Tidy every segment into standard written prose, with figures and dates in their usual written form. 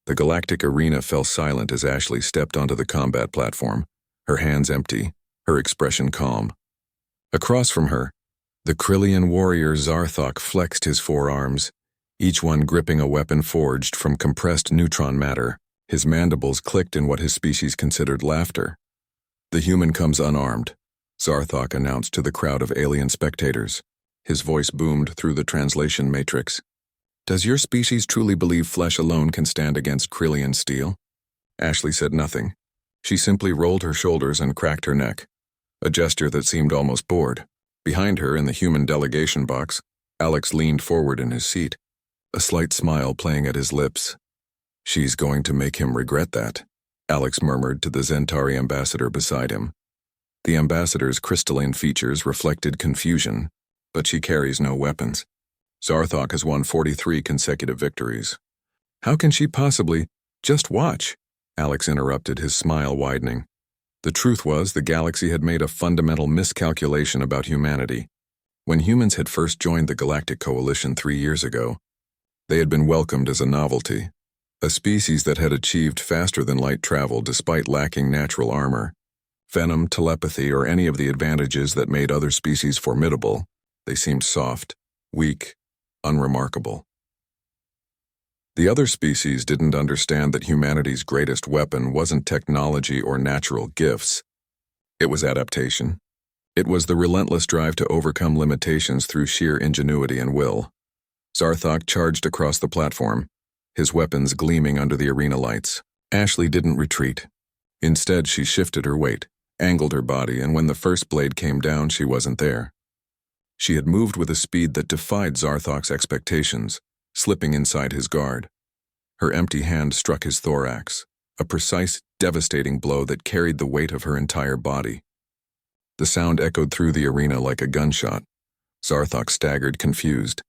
The galactic arena fell silent as Ashley stepped onto the combat platform, her hands empty, her expression calm. Across from her, the Krillian warrior Zarthok flexed his forearms, each one gripping a weapon forged from compressed neutron matter. His mandibles clicked in what his species considered laughter. "The human comes unarmed," Zarthok announced to the crowd of alien spectators. His voice boomed through the translation matrix. "Does your species truly believe flesh alone can stand against Krillian steel?" Ashley said nothing. She simply rolled her shoulders and cracked her neck, a gesture that seemed almost bored. Behind her, in the human delegation box, Alex leaned forward in his seat, a slight smile playing at his lips. "She's going to make him regret that," Alex murmured to the Zentari ambassador beside him. The ambassador's crystalline features reflected confusion, but she carries no weapons. Zarthok has won 43 consecutive victories. "How can she possibly—" "Just watch," Alex interrupted, his smile widening. The truth was, the galaxy had made a fundamental miscalculation about humanity. When humans had first joined the Galactic Coalition 3 years ago, they had been welcomed as a novelty, a species that had achieved faster-than-light travel despite lacking natural armor, venom, telepathy, or any of the advantages that made other species formidable. They seemed soft, weak, unremarkable. The other species didn't understand that humanity's greatest weapon wasn't technology or natural gifts. It was adaptation. It was the relentless drive to overcome limitations through sheer ingenuity and will. Zarthok charged across the platform, his weapons gleaming under the arena lights. Ashley didn't retreat. Instead, she shifted her weight, angled her body, and when the first blade came down, she wasn't there. She had moved with a speed that defied Zarthok's expectations, slipping inside his guard. Her empty hand struck his thorax, a precise, devastating blow that carried the weight of her entire body. The sound echoed through the arena like a gunshot. Zarthok staggered, confused.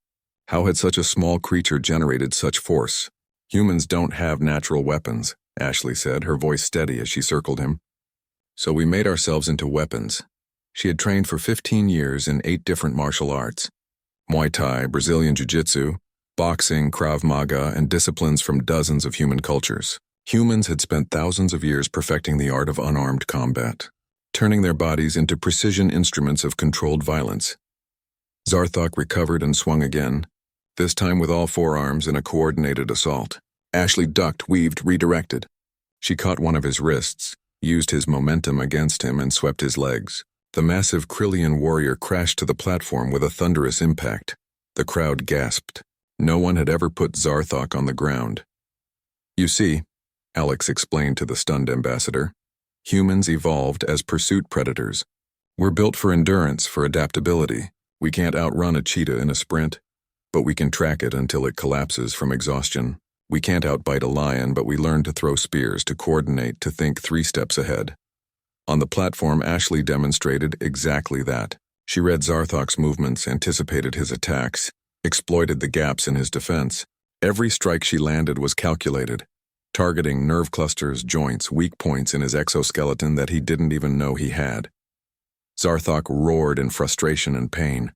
How had such a small creature generated such force? "Humans don't have natural weapons," Ashley said, her voice steady as she circled him. "So we made ourselves into weapons." She had trained for 15 years in 8 different martial arts: Muay Thai, Brazilian Jiu-Jitsu, boxing, Krav Maga, and disciplines from dozens of human cultures. Humans had spent thousands of years perfecting the art of unarmed combat, turning their bodies into precision instruments of controlled violence. Zarthok recovered and swung again, this time with all 4 arms in a coordinated assault. Ashley ducked, weaved, redirected. She caught one of his wrists, used his momentum against him, and swept his legs. The massive Krillian warrior crashed to the platform with a thunderous impact. The crowd gasped. No one had ever put Zarthok on the ground. "You see," Alex explained to the stunned ambassador, "humans evolved as pursuit predators. We're built for endurance, for adaptability. We can't outrun a cheetah in a sprint, but we can track it until it collapses from exhaustion. We can't outbite a lion, but we learn to throw spears, to coordinate, to think 3 steps ahead." On the platform, Ashley demonstrated exactly that. She read Zarthok's movements, anticipated his attacks, exploited the gaps in his defense. Every strike she landed was calculated, targeting nerve clusters, joints, weak points in his exoskeleton that he didn't even know he had. Zarthok roared in frustration and pain.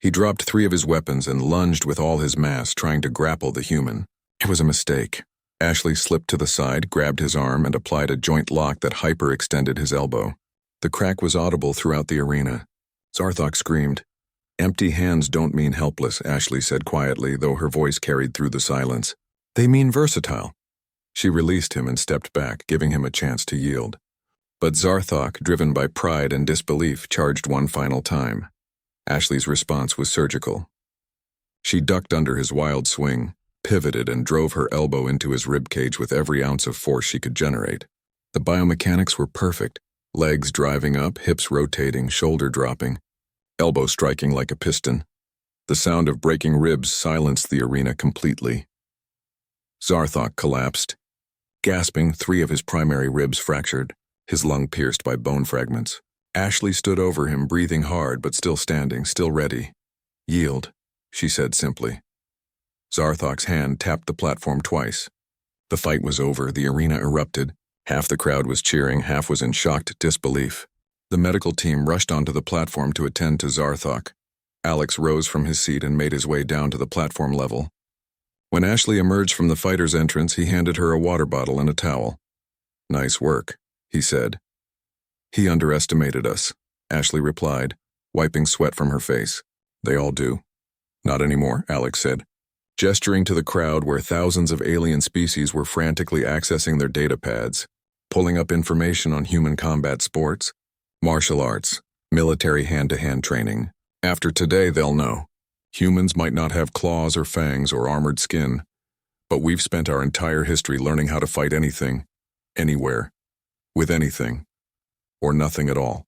He dropped 3 of his weapons and lunged with all his mass, trying to grapple the human. It was a mistake. Ashley slipped to the side, grabbed his arm, and applied a joint lock that hyper-extended his elbow. The crack was audible throughout the arena. Zarthok screamed. "Empty hands don't mean helpless," Ashley said quietly, though her voice carried through the silence. "They mean versatile." She released him and stepped back, giving him a chance to yield. But Zarthok, driven by pride and disbelief, charged one final time. Ashley's response was surgical. She ducked under his wild swing, pivoted, and drove her elbow into his ribcage with every ounce of force she could generate. The biomechanics were perfect, legs driving up, hips rotating, shoulder dropping, elbow striking like a piston. The sound of breaking ribs silenced the arena completely. Zarthok collapsed. Gasping, 3 of his primary ribs fractured, his lung pierced by bone fragments. Ashley stood over him, breathing hard but still standing, still ready. "Yield," she said simply. Zarthok's hand tapped the platform twice. The fight was over, the arena erupted. Half the crowd was cheering, half was in shocked disbelief. The medical team rushed onto the platform to attend to Zarthok. Alex rose from his seat and made his way down to the platform level. When Ashley emerged from the fighter's entrance, he handed her a water bottle and a towel. "Nice work," he said. "He underestimated us," Ashley replied, wiping sweat from her face. "They all do." "Not anymore," Alex said, gesturing to the crowd where thousands of alien species were frantically accessing their data pads, pulling up information on human combat sports, martial arts, military hand-to-hand training. After today, they'll know. Humans might not have claws or fangs or armored skin, but we've spent our entire history learning how to fight anything, anywhere, with anything, or nothing at all.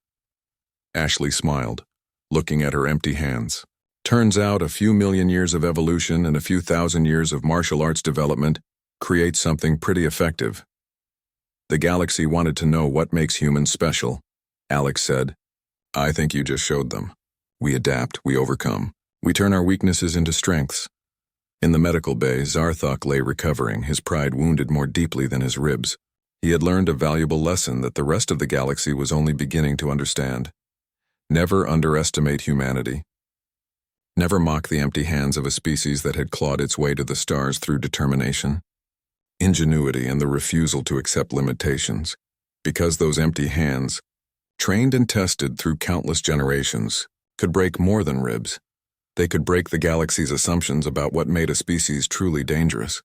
Ashley smiled, looking at her empty hands. Turns out a few million years of evolution and a few thousand years of martial arts development create something pretty effective. The galaxy wanted to know what makes humans special, Alex said. I think you just showed them. We adapt, we overcome. We turn our weaknesses into strengths. In the medical bay, Zarthok lay recovering, his pride wounded more deeply than his ribs. He had learned a valuable lesson that the rest of the galaxy was only beginning to understand. Never underestimate humanity. Never mock the empty hands of a species that had clawed its way to the stars through determination, ingenuity, and the refusal to accept limitations. Because those empty hands, trained and tested through countless generations, could break more than ribs. They could break the galaxy's assumptions about what made a species truly dangerous.